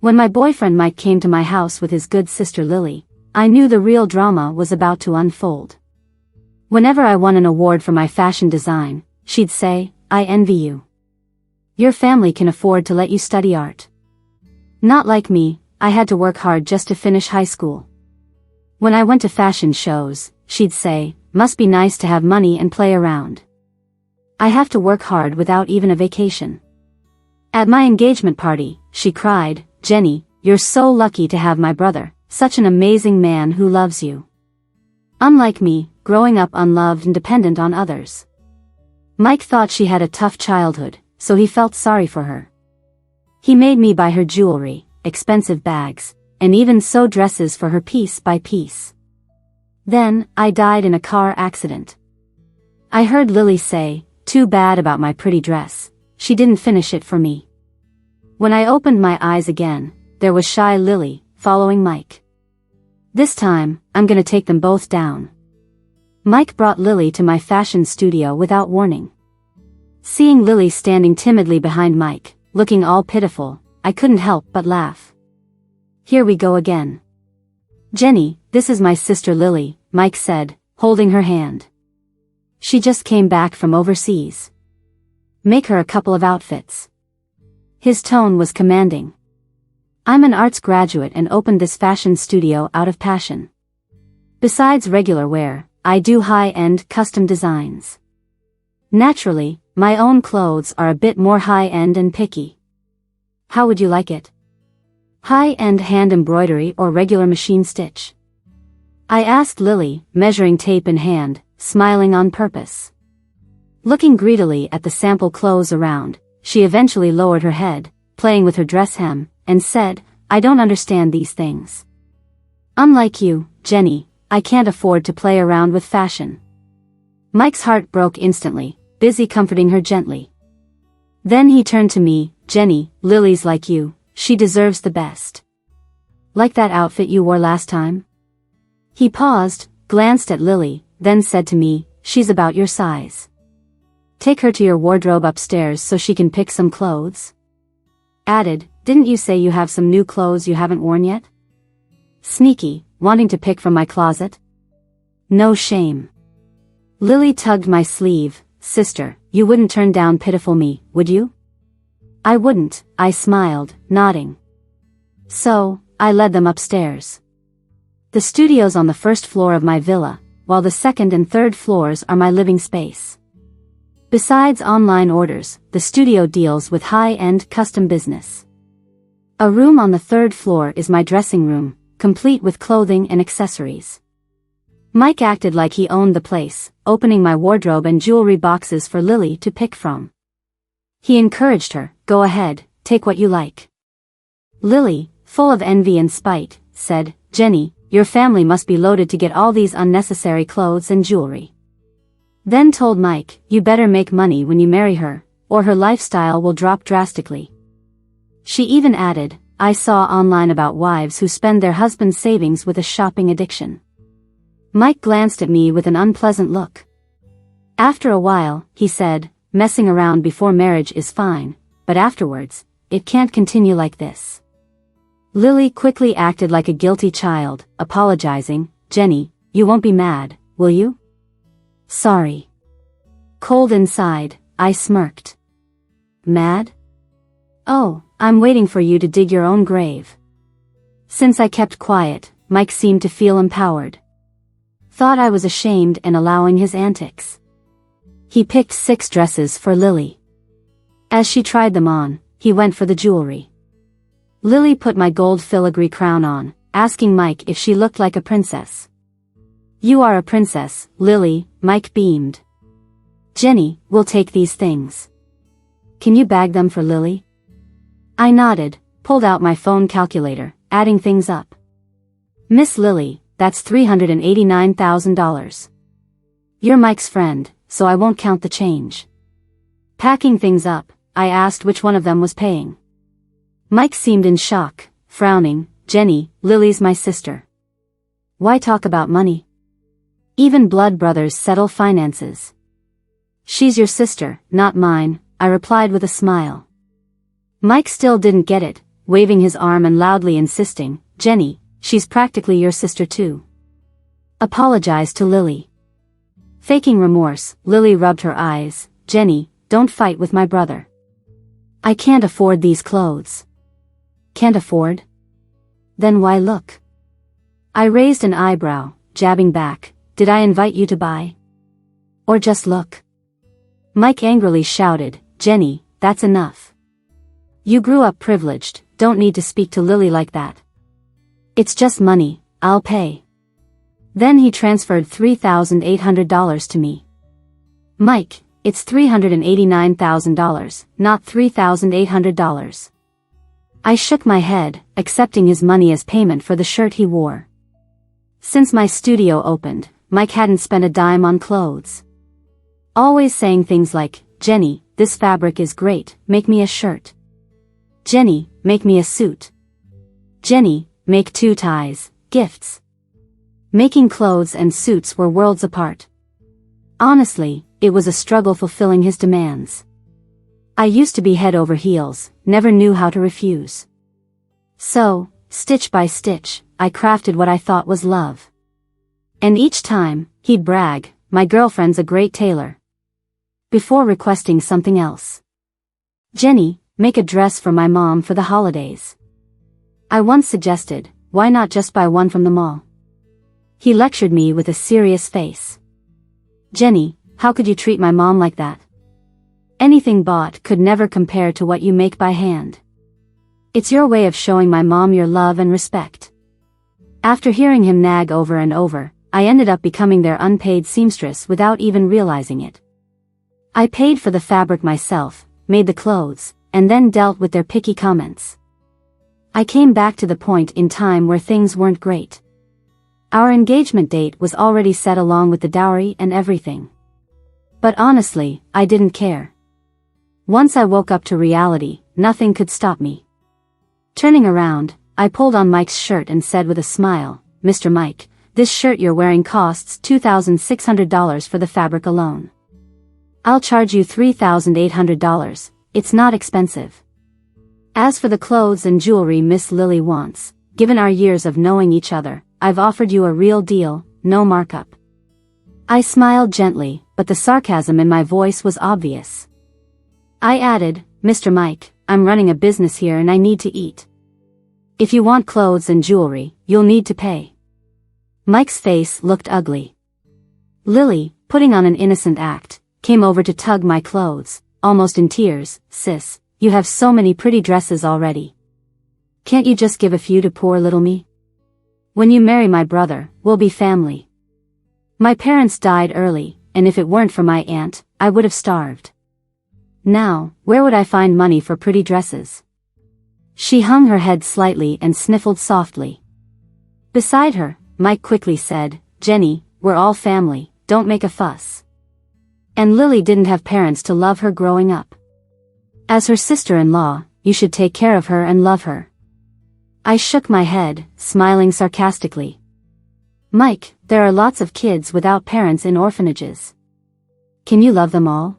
When my boyfriend Mike came to my house with his good sister Lily, I knew the real drama was about to unfold. Whenever I won an award for my fashion design, she'd say, "I envy you. Your family can afford to let you study art. Not like me, I had to work hard just to finish high school." When I went to fashion shows, she'd say, "Must be nice to have money and play around. I have to work hard without even a vacation." At my engagement party, she cried, "Jenny, you're so lucky to have my brother, such an amazing man who loves you. Unlike me, growing up unloved and dependent on others." Mike thought she had a tough childhood, so he felt sorry for her. He made me buy her jewelry, expensive bags, and even sew dresses for her piece by piece. Then, I died in a car accident. I heard Lily say, "Too bad about my pretty dress, she didn't finish it for me." When I opened my eyes again, there was shy Lily, following Mike. "This time, I'm gonna take them both down." Mike brought Lily to my fashion studio without warning. Seeing Lily standing timidly behind Mike, looking all pitiful, I couldn't help but laugh. "Here we go again. Jenny, this is my sister Lily," Mike said, holding her hand. "She just came back from overseas. Make her a couple of outfits." His tone was commanding. "I'm an arts graduate and opened this fashion studio out of passion. Besides regular wear, I do high-end custom designs. Naturally, my own clothes are a bit more high-end and picky. How would you like it? High-end hand embroidery or regular machine stitch?" I asked Lily, measuring tape in hand, smiling on purpose. Looking greedily at the sample clothes around, she eventually lowered her head, playing with her dress hem, and said, "I don't understand these things. Unlike you, Jenny, I can't afford to play around with fashion." Mike's heart broke instantly, busy comforting her gently. Then he turned to me, "Jenny, Lily's like you, she deserves the best. Like that outfit you wore last time?" He paused, glanced at Lily, then said to me, "She's about your size. Take her to your wardrobe upstairs so she can pick some clothes." Added, "Didn't you say you have some new clothes you haven't worn yet? Sneaky, wanting to pick from my closet? No shame." Lily tugged my sleeve. "Sister, you wouldn't turn down pitiful me, would you?" "I wouldn't," I smiled, nodding. So, I led them upstairs. The studio's on the first floor of my villa, while the second and third floors are my living space. Besides online orders, the studio deals with high-end custom business. A room on the third floor is my dressing room, complete with clothing and accessories. Mike acted like he owned the place, opening my wardrobe and jewelry boxes for Lily to pick from. He encouraged her, "Go ahead, take what you like." Lily, full of envy and spite, said, "Jenny, your family must be loaded to get all these unnecessary clothes and jewelry." Then told Mike, "You better make money when you marry her, or her lifestyle will drop drastically." She even added, "I saw online about wives who spend their husband's savings with a shopping addiction." Mike glanced at me with an unpleasant look. After a while, he said, "Messing around before marriage is fine, but afterwards, it can't continue like this." Lily quickly acted like a guilty child, apologizing, "Jenny, you won't be mad, will you?" "Sorry." Cold inside, I smirked. "Mad? Oh, I'm waiting for you to dig your own grave." Since I kept quiet, Mike seemed to feel empowered. Thought I was ashamed and allowing his antics. He picked 6 dresses for Lily. As she tried them on, he went for the jewelry. Lily put my gold filigree crown on, asking Mike if she looked like a princess. "You are a princess, Lily," Mike beamed. "Jenny, we'll take these things. Can you bag them for Lily?" I nodded, pulled out my phone calculator, adding things up. "Miss Lily, that's $389,000. You're Mike's friend, so I won't count the change." Packing things up, I asked which one of them was paying. Mike seemed in shock, frowning, "Jenny, Lily's my sister. Why talk about money? Even blood brothers settle finances." "She's your sister, not mine," I replied with a smile. Mike still didn't get it. waving his arm and loudly insisting, "Jenny, she's practically your sister too." Apologize to Lily. Faking remorse, Lily rubbed her eyes. "Jenny, don't fight with my brother. I can't afford these clothes." "Can't afford? Then why look?" I raised an eyebrow, jabbing back. "Did I invite you to buy? Or just look?" Mike angrily shouted, "Jenny, that's enough. You grew up privileged, don't need to speak to Lily like that. It's just money, I'll pay." Then he transferred $3,800 to me. "Mike, it's $389,000, not $3,800. I shook my head, accepting his money as payment for the shirt he wore. Since my studio opened, Mike hadn't spent a dime on clothes. Always saying things like, "Jenny, this fabric is great, make me a shirt. Jenny, make me a suit. Jenny, make 2 ties," gifts. Making clothes and suits were worlds apart. Honestly, it was a struggle fulfilling his demands. I used to be head over heels, never knew how to refuse. So, stitch by stitch, I crafted what I thought was love. And each time, he'd brag, "My girlfriend's a great tailor," before requesting something else. "Jenny, make a dress for my mom for the holidays." I once suggested, "Why not just buy one from the mall?" He lectured me with a serious face. "Jenny, how could you treat my mom like that? Anything bought could never compare to what you make by hand. It's your way of showing my mom your love and respect." After hearing him nag over and over, I ended up becoming their unpaid seamstress without even realizing it. I paid for the fabric myself, made the clothes, and then dealt with their picky comments. I came back to the point in time where things weren't great. Our engagement date was already set along with the dowry and everything. But honestly, I didn't care. Once I woke up to reality, nothing could stop me. Turning around, I pulled on Mike's shirt and said with a smile, "Mr. Mike, this shirt you're wearing costs $2,600 for the fabric alone. I'll charge you $3,800, it's not expensive. As for the clothes and jewelry Miss Lily wants, given our years of knowing each other, I've offered you a real deal, no markup." I smiled gently, but the sarcasm in my voice was obvious. I added, "Mr. Mike, I'm running a business here and I need to eat. If you want clothes and jewelry, you'll need to pay." Mike's face looked ugly. Lily, putting on an innocent act, came over to tug my clothes, almost in tears. "Sis, you have so many pretty dresses already. Can't you just give a few to poor little me? When you marry my brother, we'll be family. My parents died early, and if it weren't for my aunt, I would have starved. Now, where would I find money for pretty dresses?" She hung her head slightly and sniffled softly. Beside her, Mike quickly said, "Jenny, we're all family, don't make a fuss. And Lily didn't have parents to love her growing up. As her sister-in-law, you should take care of her and love her." I shook my head, smiling sarcastically. "Mike, there are lots of kids without parents in orphanages. Can you love them all?"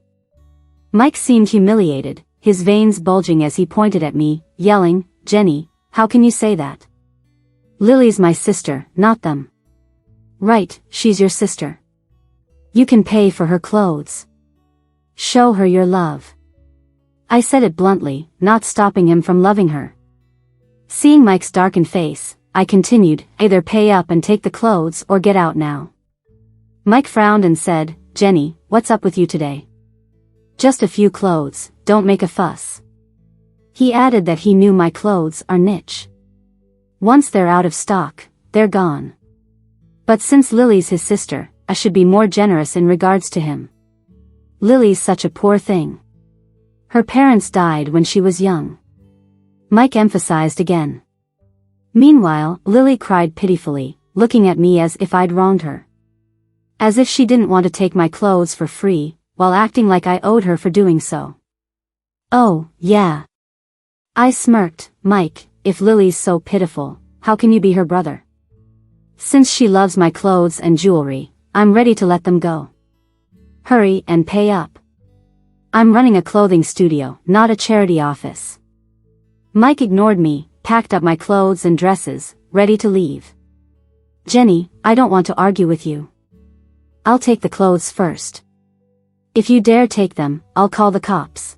Mike seemed humiliated, his veins bulging as he pointed at me, yelling, "Jenny, how can you say that? Lily's my sister, not them." "Right, she's your sister. You can pay for her clothes. Show her your love." I said it bluntly, not stopping him from loving her. Seeing Mike's darkened face, I continued, "Either pay up and take the clothes or get out now." Mike frowned and said, "Jenny, what's up with you today? Just a few clothes, don't make a fuss." He added that he knew my clothes are niche. Once they're out of stock, they're gone. But since Lily's his sister, I should be more generous in regards to him. Lily's such a poor thing. Her parents died when she was young. Mike emphasized again. Meanwhile, Lily cried pitifully, looking at me as if I'd wronged her. As if she didn't want to take my clothes for free, while acting like I owed her for doing so. "Oh, yeah." I smirked, "Mike, if Lily's so pitiful, how can you be her brother? Since she loves my clothes and jewelry, I'm ready to let them go. Hurry and pay up. I'm running a clothing studio, not a charity office." Mike ignored me, packed up my clothes and dresses, ready to leave. Jenny, I don't want to argue with you. I'll take the clothes first. If you dare take them, I'll call the cops.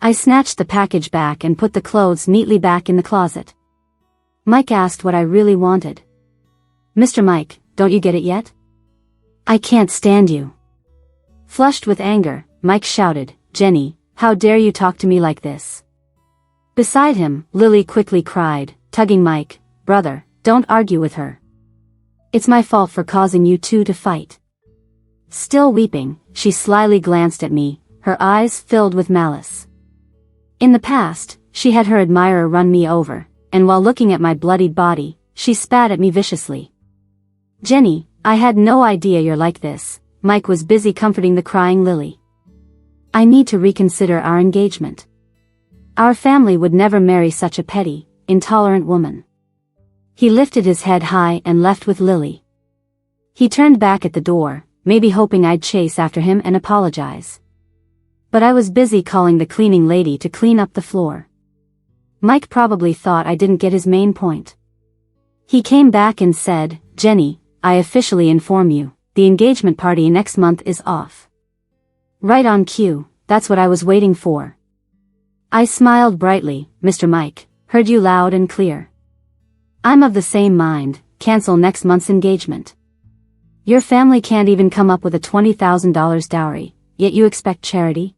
I snatched the package back and put the clothes neatly back in the closet. Mike asked what I really wanted. Mr. Mike, don't you get it yet? I can't stand you. Flushed with anger, Mike shouted, Jenny, how dare you talk to me like this? Beside him, Lily quickly cried, tugging Mike, brother, don't argue with her. It's my fault for causing you two to fight. Still weeping, she slyly glanced at me, her eyes filled with malice. In the past, she had her admirer run me over, and while looking at my bloodied body, she spat at me viciously. Jenny, I had no idea you're like this. Mike was busy comforting the crying Lily. I need to reconsider our engagement. Our family would never marry such a petty, intolerant woman. He lifted his head high and left with Lily. He turned back at the door, maybe hoping I'd chase after him and apologize. But I was busy calling the cleaning lady to clean up the floor. Mike probably thought I didn't get his main point. He came back and said, Jenny, I officially inform you, the engagement party next month is off. Right on cue, that's what I was waiting for. I smiled brightly, Mr. Mike, heard you loud and clear. I'm of the same mind, cancel next month's engagement. Your family can't even come up with a $20,000 dowry, yet you expect charity?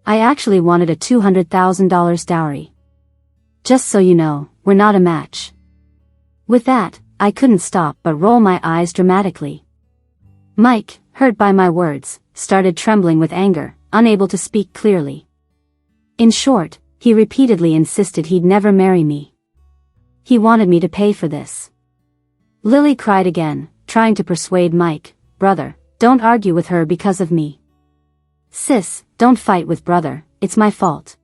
I actually wanted a $200,000 dowry. Just so you know, we're not a match. With that, I couldn't stop but roll my eyes dramatically. Mike, hurt by my words, started trembling with anger, unable to speak clearly. In short, he repeatedly insisted he'd never marry me. He wanted me to pay for this. Lily cried again, trying to persuade Mike, brother, don't argue with her because of me. Sis, don't fight with brother, it's my fault.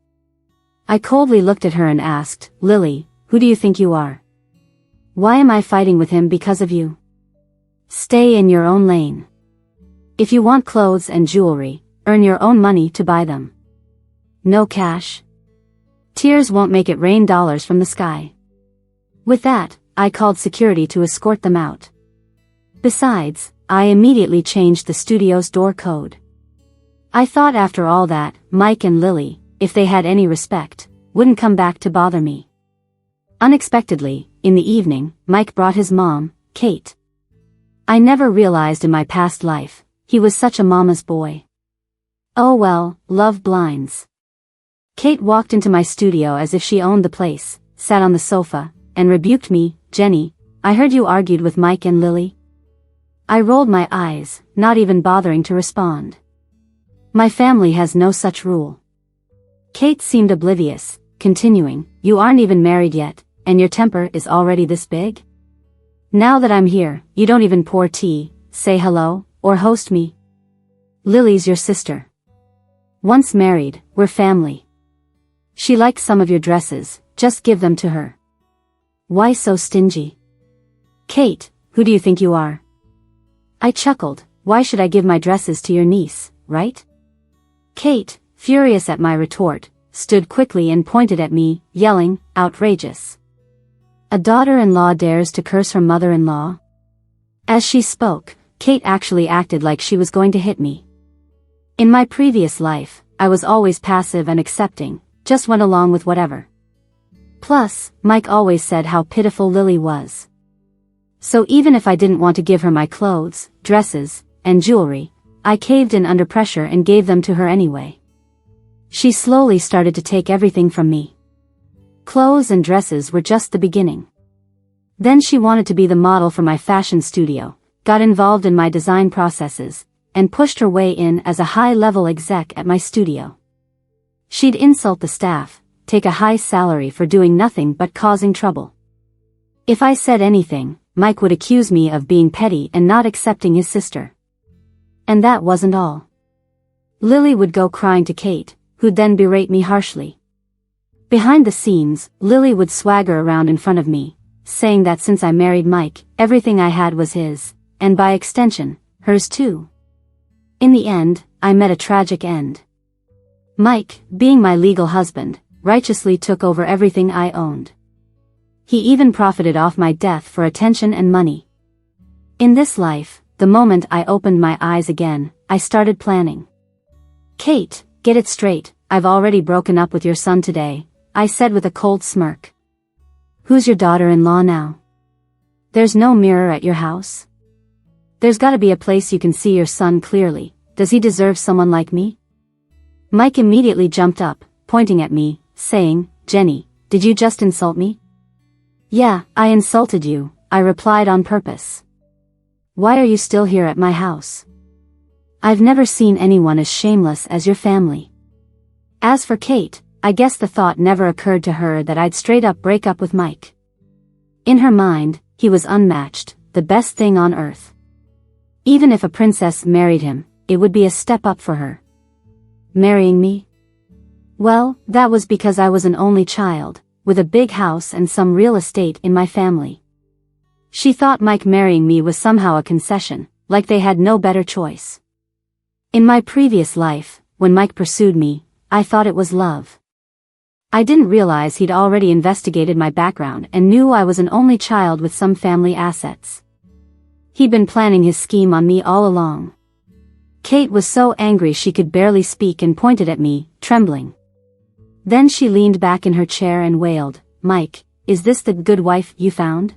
I coldly looked at her and asked, Lily, who do you think you are? Why am I fighting with him because of you? Stay in your own lane. If you want clothes and jewelry, earn your own money to buy them. No cash? Tears won't make it rain dollars from the sky. With that, I called security to escort them out. Besides, I immediately changed the studio's door code. I thought after all that, Mike and Lily, if they had any respect, wouldn't come back to bother me. Unexpectedly, in the evening, Mike brought his mom, Kate. I never realized in my past life, he was such a mama's boy. Oh well, love blinds. Kate walked into my studio as if she owned the place, sat on the sofa, and rebuked me, Jenny, I heard you argued with Mike and Lily. I rolled my eyes, not even bothering to respond. My family has no such rule. Kate seemed oblivious, continuing, you aren't even married yet, and your temper is already this big? Now that I'm here, you don't even pour tea, say hello, or host me. Lily's your sister. Once married, we're family. She likes some of your dresses, just give them to her. Why so stingy? Kate, who do you think you are? I chuckled, why should I give my dresses to your niece, right? Kate, furious at my retort, stood quickly and pointed at me, yelling, outrageous. A daughter-in-law dares to curse her mother-in-law? As she spoke, Kate actually acted like she was going to hit me. In my previous life, I was always passive and accepting, just went along with whatever. Plus, Mike always said how pitiful Lily was. So even if I didn't want to give her my clothes, dresses, and jewelry, I caved in under pressure and gave them to her anyway. She slowly started to take everything from me. Clothes and dresses were just the beginning. Then she wanted to be the model for my fashion studio, got involved in my design processes, and pushed her way in as a high-level exec at my studio. She'd insult the staff, take a high salary for doing nothing but causing trouble. If I said anything, Mike would accuse me of being petty and not accepting his sister. And that wasn't all. Lily would go crying to Kate, who'd then berate me harshly. Behind the scenes, Lily would swagger around in front of me, saying that since I married Mike, everything I had was his, and by extension, hers too. In the end, I met a tragic end. Mike, being my legal husband, righteously took over everything I owned. He even profited off my death for attention and money. In this life, the moment I opened my eyes again, I started planning. Kate, get it straight, I've already broken up with your son today, I said with a cold smirk. Who's your daughter-in-law now? There's no mirror at your house? There's gotta be a place you can see your son clearly. Does he deserve someone like me? Mike immediately jumped up, pointing at me, saying, Jenny, did you just insult me? Yeah, I insulted you, I replied on purpose. Why are you still here at my house? I've never seen anyone as shameless as your family. As for Kate, I guess the thought never occurred to her that I'd straight up break up with Mike. In her mind, he was unmatched, the best thing on earth. Even if a princess married him, it would be a step up for her. Marrying me? Well, that was because I was an only child, with a big house and some real estate in my family. She thought Mike marrying me was somehow a concession, like they had no better choice. In my previous life, when Mike pursued me, I thought it was love. I didn't realize he'd already investigated my background and knew I was an only child with some family assets. He'd been planning his scheme on me all along. Kate was so angry she could barely speak and pointed at me, trembling. Then she leaned back in her chair and wailed, Mike, is this the good wife you found?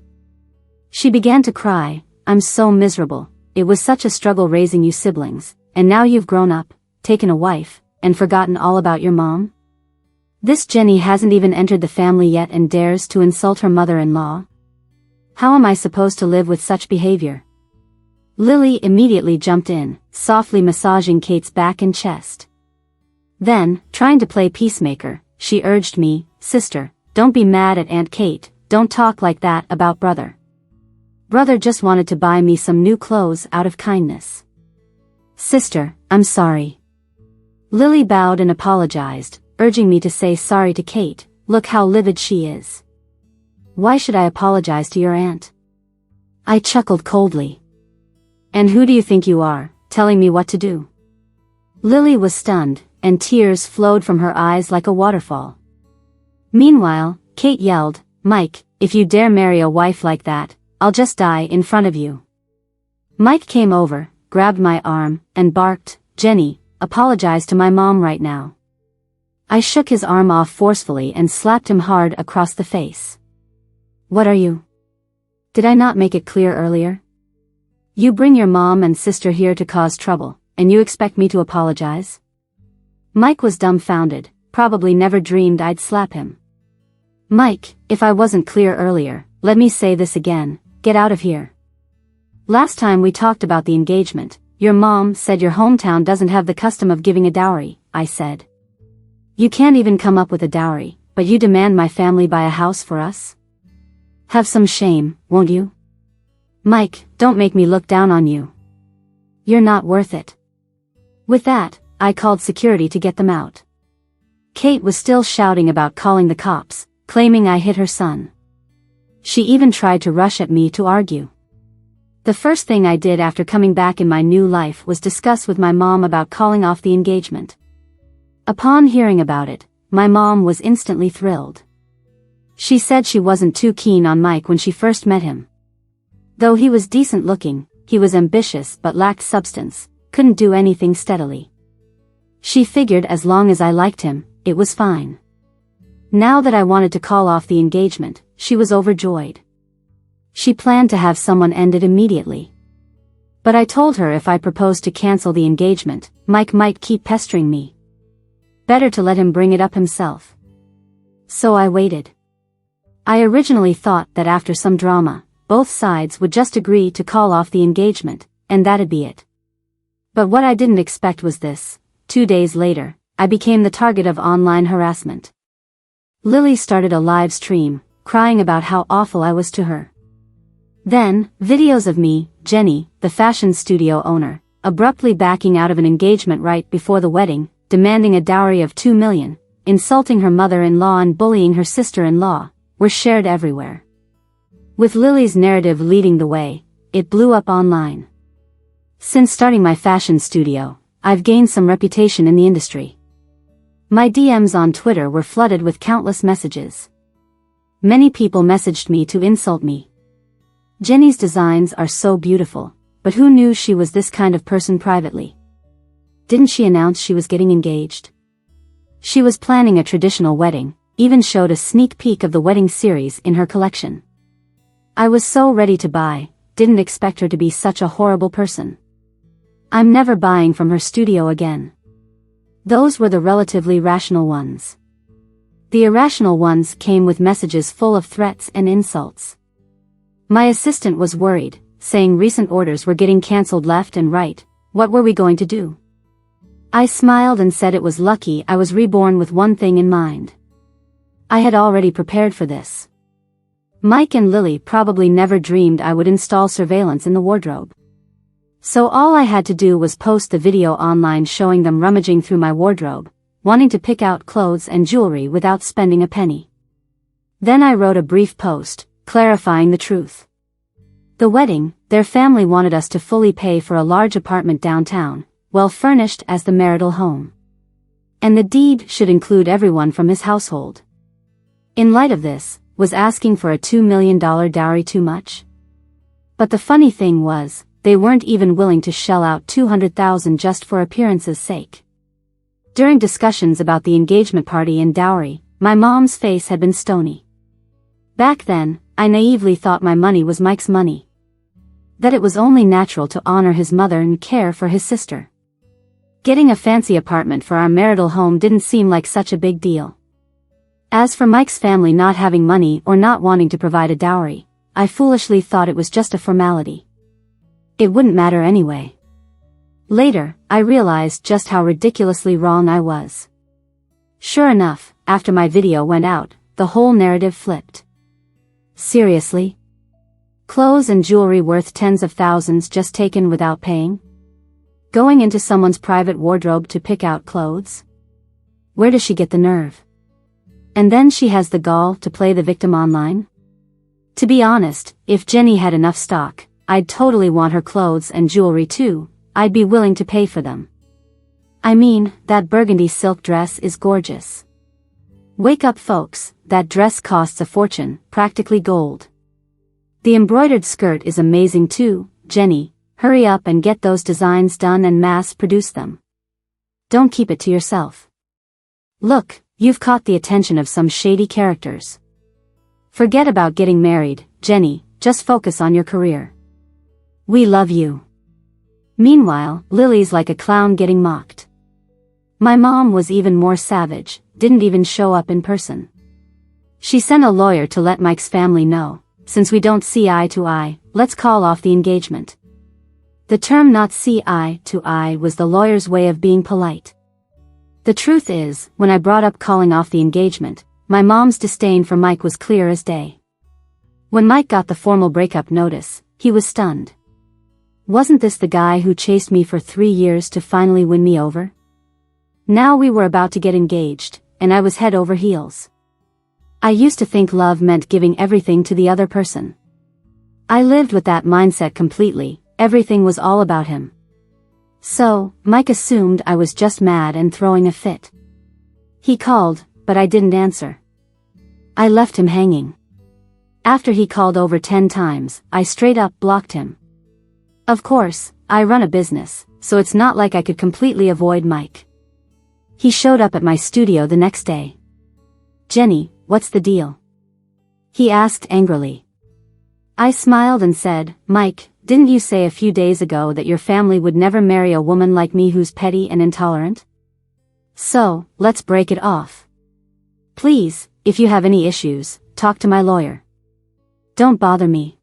She began to cry, I'm so miserable, it was such a struggle raising you siblings, and now you've grown up, taken a wife, and forgotten all about your mom? This Jenny hasn't even entered the family yet and dares to insult her mother-in-law? How am I supposed to live with such behavior? Lily immediately jumped in, softly massaging Kate's back and chest. Then, trying to play peacemaker, she urged me, Sister, don't be mad at Aunt Kate, don't talk like that about brother. Brother just wanted to buy me some new clothes out of kindness. Sister, I'm sorry. Lily bowed and apologized, urging me to say sorry to Kate, look how livid she is. Why should I apologize to your aunt? I chuckled coldly. And who do you think you are, telling me what to do? Lily was stunned, and tears flowed from her eyes like a waterfall. Meanwhile, Kate yelled, Mike, if you dare marry a wife like that, I'll just die in front of you. Mike came over, grabbed my arm, and barked, Jenny, apologize to my mom right now. I shook his arm off forcefully and slapped him hard across the face. What are you? Did I not make it clear earlier? You bring your mom and sister here to cause trouble, and you expect me to apologize? Mike was dumbfounded, probably never dreamed I'd slap him. Mike, if I wasn't clear earlier, let me say this again, get out of here. Last time we talked about the engagement, your mom said your hometown doesn't have the custom of giving a dowry, I said. You can't even come up with a dowry, but you demand my family buy a house for us? Have some shame, won't you? Mike, don't make me look down on you. You're not worth it. With that, I called security to get them out. Kate was still shouting about calling the cops, claiming I hit her son. She even tried to rush at me to argue. The first thing I did after coming back in my new life was discuss with my mom about calling off the engagement. Upon hearing about it, my mom was instantly thrilled. She said she wasn't too keen on Mike when she first met him. Though he was decent looking, he was ambitious but lacked substance, couldn't do anything steadily. She figured as long as I liked him, it was fine. Now that I wanted to call off the engagement, she was overjoyed. She planned to have someone end it immediately. But I told her if I proposed to cancel the engagement, Mike might keep pestering me. Better to let him bring it up himself. So I waited. I originally thought that after some drama, both sides would just agree to call off the engagement, and that'd be it. But what I didn't expect was this. 2 days later, I became the target of online harassment. Lily started a live stream, crying about how awful I was to her. Then, videos of me, Jenny, the fashion studio owner, abruptly backing out of an engagement right before the wedding, demanding a dowry of $2 million, insulting her mother-in-law and bullying her sister-in-law, were shared everywhere. With Lily's narrative leading the way, it blew up online. Since starting my fashion studio, I've gained some reputation in the industry. My DMs on Twitter were flooded with countless messages. Many people messaged me to insult me. Jenny's designs are so beautiful, but who knew she was this kind of person privately? Didn't she announce she was getting engaged? She was planning a traditional wedding, even showed a sneak peek of the wedding series in her collection. I was so ready to buy, didn't expect her to be such a horrible person. I'm never buying from her studio again. Those were the relatively rational ones. The irrational ones came with messages full of threats and insults. My assistant was worried, saying recent orders were getting cancelled left and right. What were we going to do? I smiled and said it was lucky I was reborn with one thing in mind. I had already prepared for this. Mike and Lily probably never dreamed I would install surveillance in the wardrobe. So all I had to do was post the video online showing them rummaging through my wardrobe, wanting to pick out clothes and jewelry without spending a penny. Then I wrote a brief post, clarifying the truth. The wedding, their family wanted us to fully pay for a large apartment downtown, well furnished as the marital home. And the deed should include everyone from his household. In light of this, was asking for a $2 million dowry too much? But the funny thing was, they weren't even willing to shell out $200,000 just for appearance's sake. During discussions about the engagement party and dowry, my mom's face had been stony. Back then, I naively thought my money was Mike's money. That it was only natural to honor his mother and care for his sister. Getting a fancy apartment for our marital home didn't seem like such a big deal. As for Mike's family not having money or not wanting to provide a dowry, I foolishly thought it was just a formality. It wouldn't matter anyway. Later, I realized just how ridiculously wrong I was. Sure enough, after my video went out, the whole narrative flipped. Seriously? Clothes and jewelry worth tens of thousands just taken without paying? Going into someone's private wardrobe to pick out clothes? Where does she get the nerve? And then she has the gall to play the victim online? To be honest, if Jenny had enough stock, I'd totally want her clothes and jewelry too. I'd be willing to pay for them. I mean, that burgundy silk dress is gorgeous. Wake up folks, that dress costs a fortune, practically gold. The embroidered skirt is amazing too. Jenny, hurry up and get those designs done and mass produce them. Don't keep it to yourself. Look, you've caught the attention of some shady characters. Forget about getting married, Jenny, just focus on your career. We love you. Meanwhile, Lily's like a clown getting mocked. My mom was even more savage, didn't even show up in person. She sent a lawyer to let Mike's family know, since we don't see eye to eye, let's call off the engagement. The term not see eye to eye was the lawyer's way of being polite. The truth is, when I brought up calling off the engagement, my mom's disdain for Mike was clear as day. When Mike got the formal breakup notice, he was stunned. Wasn't this the guy who chased me for 3 years to finally win me over? Now we were about to get engaged, and I was head over heels. I used to think love meant giving everything to the other person. I lived with that mindset completely, everything was all about him. So, Mike assumed I was just mad and throwing a fit. He called, but I didn't answer. I left him hanging. After he called over 10 times, I straight up blocked him. Of course, I run a business, so it's not like I could completely avoid Mike. He showed up at my studio the next day. Jenny, what's the deal? He asked angrily. I smiled and said, Mike, didn't you say a few days ago that your family would never marry a woman like me who's petty and intolerant? So, let's break it off. Please, if you have any issues, talk to my lawyer. Don't bother me.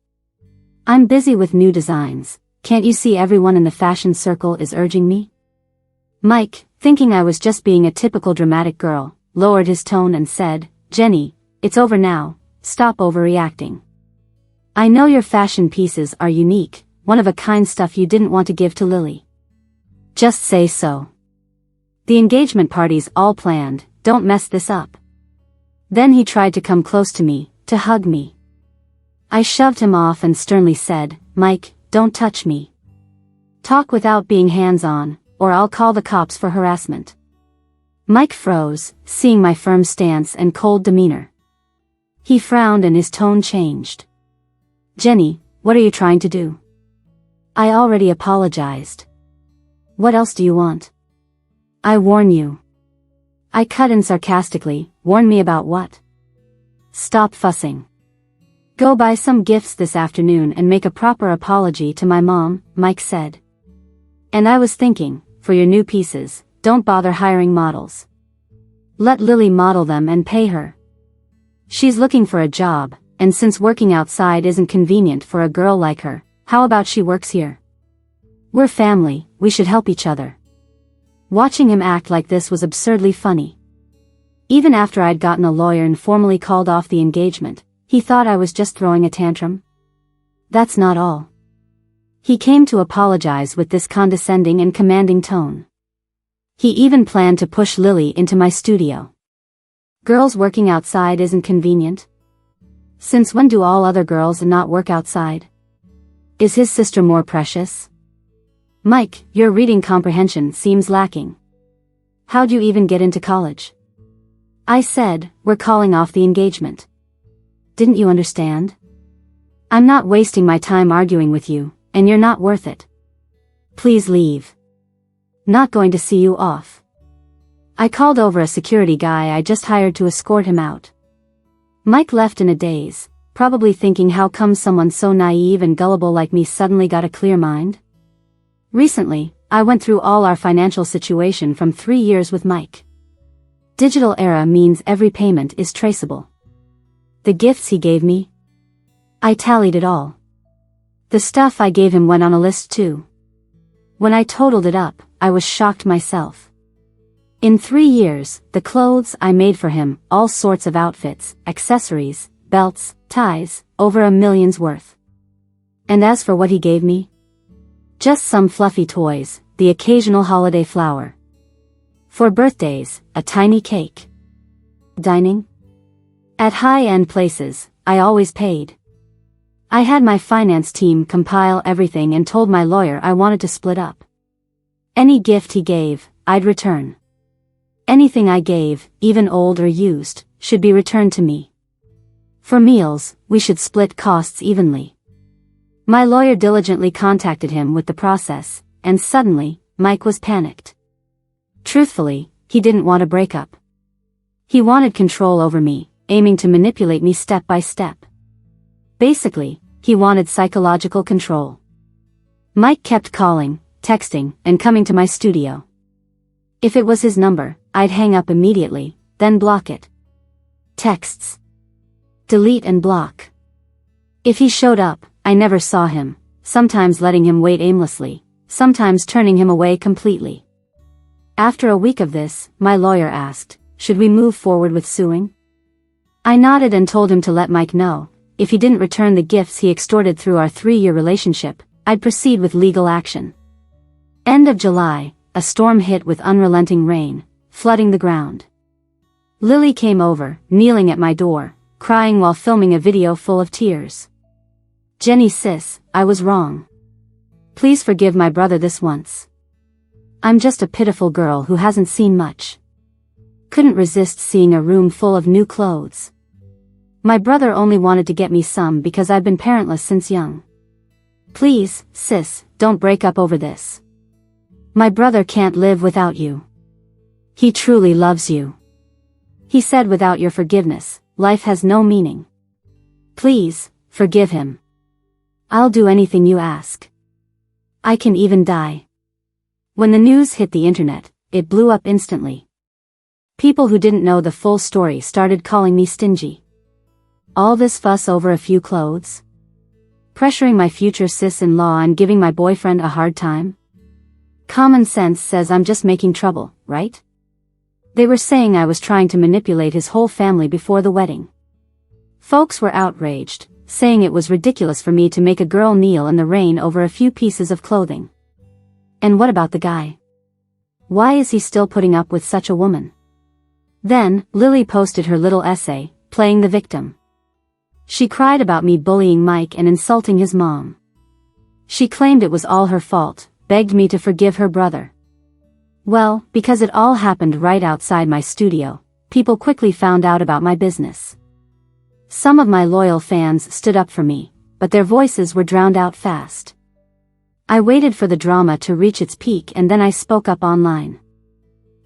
I'm busy with new designs, can't you see everyone in the fashion circle is urging me? Mike, thinking I was just being a typical dramatic girl, lowered his tone and said, Jenny, it's over now, stop overreacting. I know your fashion pieces are unique, one-of-a-kind stuff you didn't want to give to Lily. Just say so. The engagement party's all planned, don't mess this up. Then he tried to come close to me, to hug me. I shoved him off and sternly said, Mike, don't touch me. Talk without being hands-on, or I'll call the cops for harassment. Mike froze, seeing my firm stance and cold demeanor. He frowned and his tone changed. Jenny, what are you trying to do? I already apologized. What else do you want? I warn you. I cut in sarcastically. Warn me about what? Stop fussing. Go buy some gifts this afternoon and make a proper apology to my mom, Mike said. And I was thinking, for your new pieces, don't bother hiring models. Let Lily model them and pay her. She's looking for a job, and since working outside isn't convenient for a girl like her, how about she works here? We're family, we should help each other. Watching him act like this was absurdly funny. Even after I'd gotten a lawyer and formally called off the engagement, he thought I was just throwing a tantrum. That's not all. He came to apologize with this condescending and commanding tone. He even planned to push Lily into my studio. Girls working outside isn't convenient? Since when do all other girls not work outside? Is his sister more precious? Mike, your reading comprehension seems lacking. How'd you even get into college? I said, we're calling off the engagement. Didn't you understand? I'm not wasting my time arguing with you, and you're not worth it. Please leave. Not going to see you off. I called over a security guy I just hired to escort him out. Mike left in a daze, probably thinking how come someone so naive and gullible like me suddenly got a clear mind? Recently, I went through all our financial situation from 3 years with Mike. Digital era means every payment is traceable. The gifts he gave me? I tallied it all. The stuff I gave him went on a list too. When I totaled it up, I was shocked myself. In 3 years, the clothes I made for him, all sorts of outfits, accessories, belts, ties, over $1 million's worth. And as for what he gave me? Just some fluffy toys, the occasional holiday flower. For birthdays, a tiny cake. Dining? At high-end places, I always paid. I had my finance team compile everything and told my lawyer I wanted to split up. Any gift he gave, I'd return. Anything I gave, even old or used, should be returned to me. For meals, we should split costs evenly. My lawyer diligently contacted him with the process, and suddenly, Mike was panicked. Truthfully, he didn't want a breakup. He wanted control over me, aiming to manipulate me step by step. Basically, he wanted psychological control. Mike kept calling, texting, and coming to my studio. If it was his number, I'd hang up immediately, then block it. Texts. Delete and block. If he showed up, I never saw him, sometimes letting him wait aimlessly, sometimes turning him away completely. After a week of this, my lawyer asked, should we move forward with suing? I nodded and told him to let Mike know, if he didn't return the gifts he extorted through our 3-year relationship, I'd proceed with legal action. End of July, a storm hit with unrelenting rain, flooding the ground. Lily came over, kneeling at my door, crying while filming a video full of tears. Jenny sis, I was wrong. Please forgive my brother this once. I'm just a pitiful girl who hasn't seen much. Couldn't resist seeing a room full of new clothes. My brother only wanted to get me some because I've been parentless since young. Please, sis, don't break up over this. My brother can't live without you. He truly loves you. He said without your forgiveness, life has no meaning. Please, forgive him. I'll do anything you ask. I can even die. When the news hit the internet, it blew up instantly. People who didn't know the full story started calling me stingy. All this fuss over a few clothes? Pressuring my future sis-in-law and giving my boyfriend a hard time? Common sense says I'm just making trouble, right? They were saying I was trying to manipulate his whole family before the wedding. Folks were outraged, saying it was ridiculous for me to make a girl kneel in the rain over a few pieces of clothing. And what about the guy? Why is he still putting up with such a woman? Then, Lily posted her little essay, playing the victim. She cried about me bullying Mike and insulting his mom. She claimed it was all her fault, begged me to forgive her brother. Well, because it all happened right outside my studio, people quickly found out about my business. Some of my loyal fans stood up for me, but their voices were drowned out fast. I waited for the drama to reach its peak and then I spoke up online.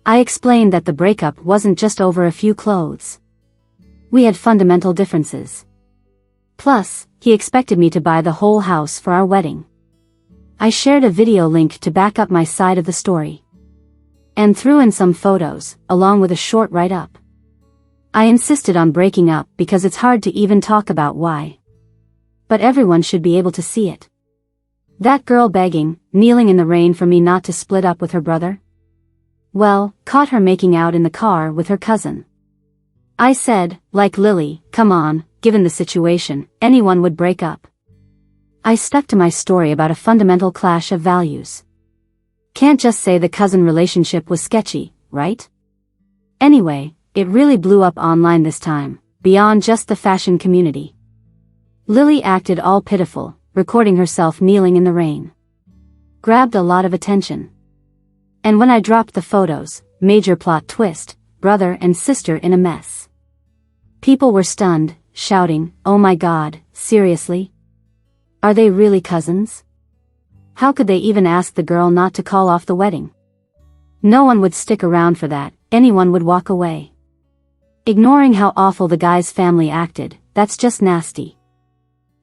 I explained that the breakup wasn't just over a few clothes. We had fundamental differences. Plus, he expected me to buy the whole house for our wedding. I shared a video link to back up my side of the story. And threw in some photos, along with a short write-up. I insisted on breaking up because it's hard to even talk about why. But everyone should be able to see it. That girl begging, kneeling in the rain for me not to split up with her brother? Well, caught her making out in the car with her cousin. I said, like Lily, come on, given the situation, anyone would break up. I stuck to my story about a fundamental clash of values. Can't just say the cousin relationship was sketchy, right? Anyway, it really blew up online this time, beyond just the fashion community. Lily acted all pitiful, recording herself kneeling in the rain. Grabbed a lot of attention. And when I dropped the photos, major plot twist, brother and sister in a mess. People were stunned, shouting, "Oh my God, seriously? Are they really cousins? How could they even ask the girl not to call off the wedding? No one would stick around for that, anyone would walk away." Ignoring how awful the guy's family acted, that's just nasty.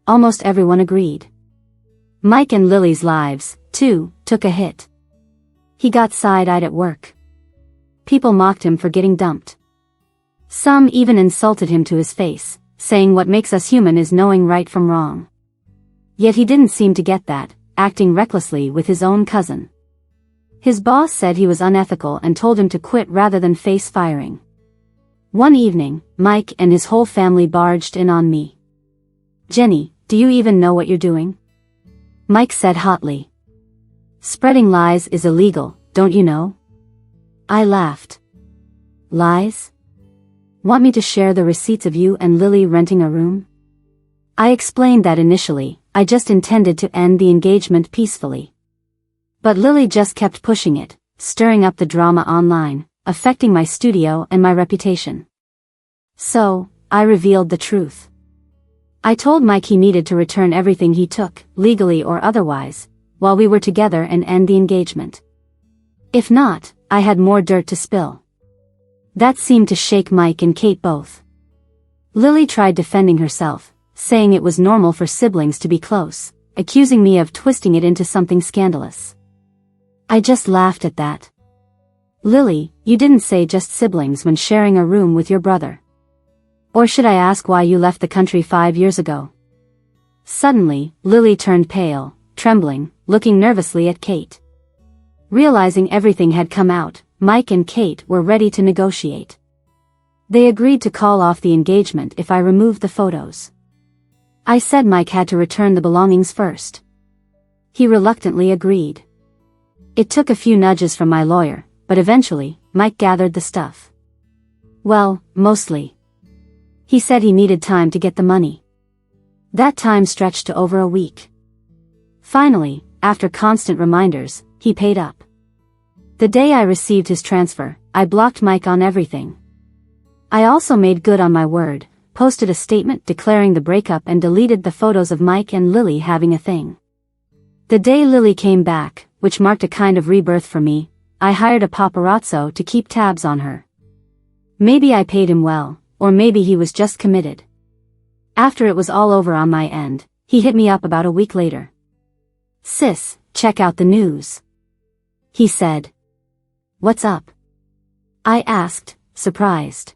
Almost everyone agreed. Mike and Lily's lives, too, took a hit. He got side-eyed at work. People mocked him for getting dumped. Some even insulted him to his face, saying what makes us human is knowing right from wrong. Yet he didn't seem to get that, acting recklessly with his own cousin. His boss said he was unethical and told him to quit rather than face firing. One evening, Mike and his whole family barged in on me. "Jenny, do you even know what you're doing?" Mike said hotly. "Spreading lies is illegal, don't you know?" I laughed. "Lies? Want me to share the receipts of you and Lily renting a room?" I explained that initially, I just intended to end the engagement peacefully. But Lily just kept pushing it, stirring up the drama online, affecting my studio and my reputation. So, I revealed the truth. I told Mike he needed to return everything he took, legally or otherwise, while we were together and end the engagement. If not, I had more dirt to spill. That seemed to shake Mike and Kate both. Lily tried defending herself, saying it was normal for siblings to be close, accusing me of twisting it into something scandalous. I just laughed at that. "Lily, you didn't say just siblings when sharing a room with your brother. Or should I ask why you left the country 5 years ago?" Suddenly, Lily turned pale, trembling, looking nervously at Kate. Realizing everything had come out, Mike and Kate were ready to negotiate. They agreed to call off the engagement if I removed the photos. I said Mike had to return the belongings first. He reluctantly agreed. It took a few nudges from my lawyer, but eventually, Mike gathered the stuff. Well, mostly. He said he needed time to get the money. That time stretched to over a week. Finally, after constant reminders, he paid up. The day I received his transfer, I blocked Mike on everything. I also made good on my word, posted a statement declaring the breakup and deleted the photos of Mike and Lily having a thing. The day Lily came back, which marked a kind of rebirth for me, I hired a paparazzo to keep tabs on her. Maybe I paid him well, or maybe he was just committed. After it was all over on my end, he hit me up about a week later. "Sis, check out the news," he said. "What's up?" I asked, surprised.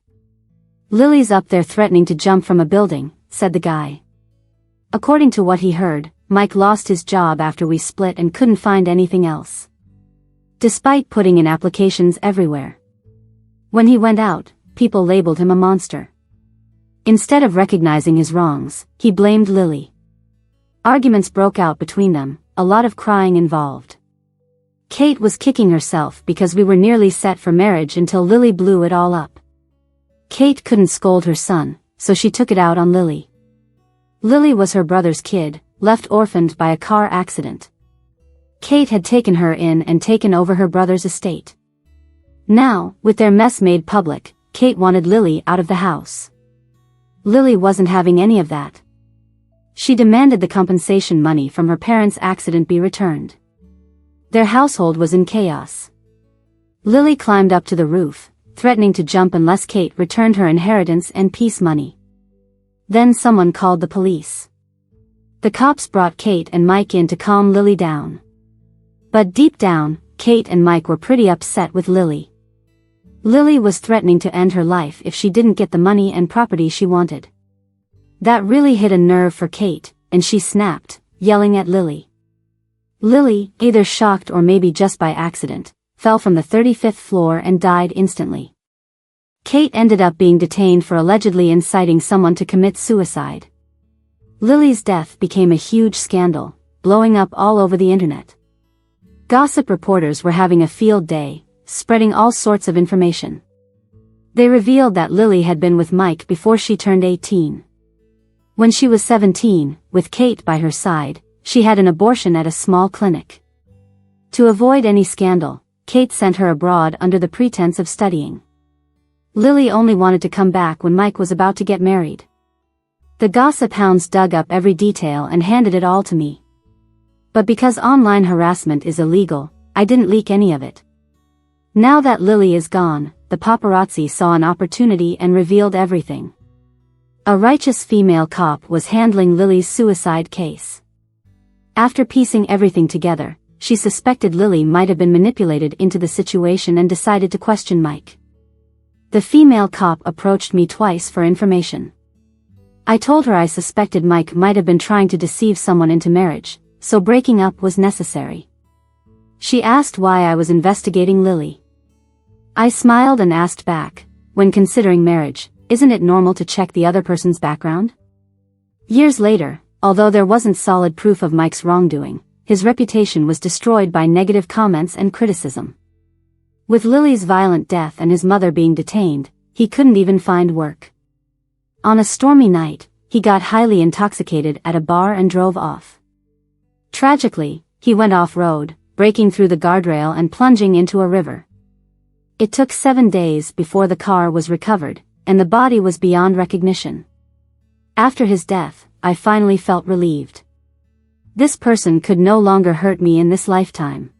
"Lily's up there threatening to jump from a building," said the guy. According to what he heard, Mike lost his job after we split and couldn't find anything else. Despite putting in applications everywhere. When he went out, people labeled him a monster. Instead of recognizing his wrongs, he blamed Lily. Arguments broke out between them, a lot of crying involved. Kate was kicking herself because we were nearly set for marriage until Lily blew it all up. Kate couldn't scold her son, so she took it out on Lily. Lily was her brother's kid, left orphaned by a car accident. Kate had taken her in and taken over her brother's estate. Now, with their mess made public, Kate wanted Lily out of the house. Lily wasn't having any of that. She demanded the compensation money from her parents' accident be returned. Their household was in chaos. Lily climbed up to the roof, threatening to jump unless Kate returned her inheritance and peace money. Then someone called the police. The cops brought Kate and Mike in to calm Lily down. But deep down, Kate and Mike were pretty upset with Lily. Lily was threatening to end her life if she didn't get the money and property she wanted. That really hit a nerve for Kate, and she snapped, yelling at Lily. Lily, either shocked or maybe just by accident, fell from the 35th floor and died instantly. Kate ended up being detained for allegedly inciting someone to commit suicide. Lily's death became a huge scandal, blowing up all over the internet. Gossip reporters were having a field day, spreading all sorts of information. They revealed that Lily had been with Mike before she turned 18. When she was 17, with Kate by her side, she had an abortion at a small clinic. To avoid any scandal, Kate sent her abroad under the pretense of studying. Lily only wanted to come back when Mike was about to get married. The gossip hounds dug up every detail and handed it all to me. But because online harassment is illegal, I didn't leak any of it. Now that Lily is gone, the paparazzi saw an opportunity and revealed everything. A righteous female cop was handling Lily's suicide case. After piecing everything together, she suspected Lily might have been manipulated into the situation and decided to question Mike. The female cop approached me twice for information. I told her I suspected Mike might have been trying to deceive someone into marriage, so breaking up was necessary. She asked why I was investigating Lily. I smiled and asked back, when considering marriage, isn't it normal to check the other person's background? Years later, although there wasn't solid proof of Mike's wrongdoing, his reputation was destroyed by negative comments and criticism. With Lily's violent death and his mother being detained, he couldn't even find work. On a stormy night, he got highly intoxicated at a bar and drove off. Tragically, he went off-road, breaking through the guardrail and plunging into a river. It took 7 days before the car was recovered, and the body was beyond recognition. After his death, I finally felt relieved. This person could no longer hurt me in this lifetime.